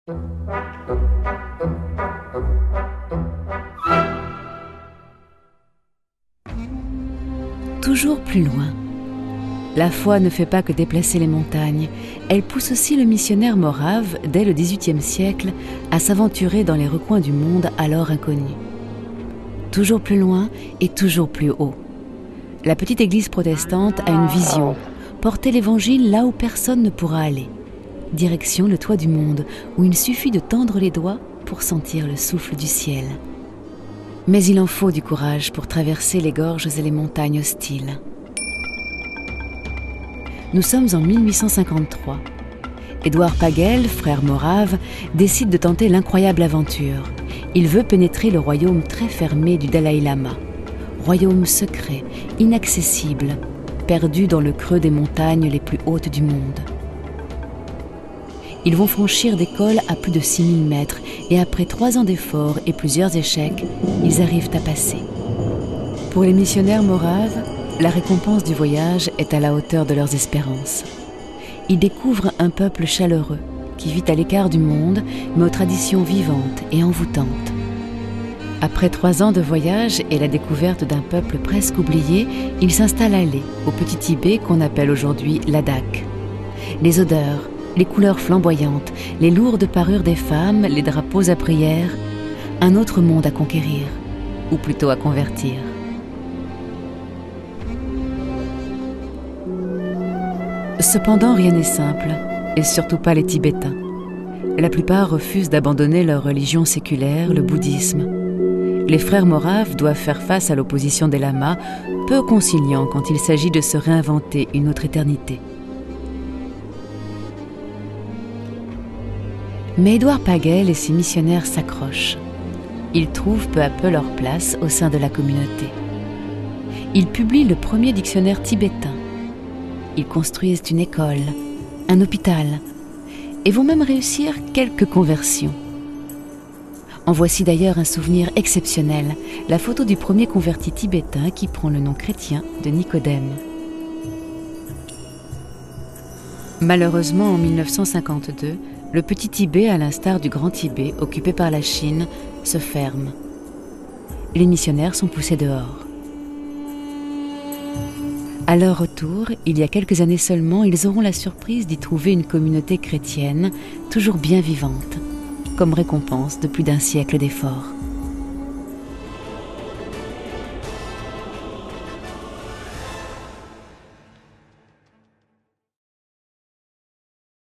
Toujours plus loin. La foi ne fait pas que déplacer les montagnes, elle pousse aussi le missionnaire morave, dès le XVIIIe siècle, à s'aventurer dans les recoins du monde alors inconnus. Toujours plus loin et toujours plus haut. La petite église protestante a une vision, porter l'évangile là où personne ne pourra aller. Direction le toit du monde, où il suffit de tendre les doigts pour sentir le souffle du ciel. Mais il en faut du courage pour traverser les gorges et les montagnes hostiles. Nous sommes en 1853. Édouard Pagel, frère morave, décide de tenter l'incroyable aventure. Il veut pénétrer le royaume très fermé du Dalai Lama. Royaume secret, inaccessible, perdu dans le creux des montagnes les plus hautes du monde. Ils vont franchir des cols à plus de 6000 mètres et après 3 ans d'efforts et plusieurs échecs, ils arrivent à passer. Pour les missionnaires moraves, la récompense du voyage est à la hauteur de leurs espérances. Ils découvrent un peuple chaleureux qui vit à l'écart du monde, mais aux traditions vivantes et envoûtantes. Après 3 ans de voyage et la découverte d'un peuple presque oublié, ils s'installent à Lé, au petit Tibet qu'on appelle aujourd'hui Ladakh. Les odeurs, les couleurs flamboyantes, les lourdes parures des femmes, les drapeaux à prière, un autre monde à conquérir, ou plutôt à convertir. Cependant, rien n'est simple, et surtout pas les Tibétains. La plupart refusent d'abandonner leur religion séculaire, le bouddhisme. Les frères moraves doivent faire face à l'opposition des lamas, peu conciliants quand il s'agit de se réinventer une autre éternité. Mais Édouard Pagel et ses missionnaires s'accrochent. Ils trouvent peu à peu leur place au sein de la communauté. Ils publient le premier dictionnaire tibétain. Ils construisent une école, un hôpital, et vont même réussir quelques conversions. En voici d'ailleurs un souvenir exceptionnel, la photo du premier converti tibétain qui prend le nom chrétien de Nicodème. Malheureusement, en 1952, le petit Tibet, à l'instar du grand Tibet, occupé par la Chine, se ferme. Les missionnaires sont poussés dehors. À leur retour, il y a quelques années seulement, ils auront la surprise d'y trouver une communauté chrétienne, toujours bien vivante, comme récompense de plus d'un siècle d'efforts.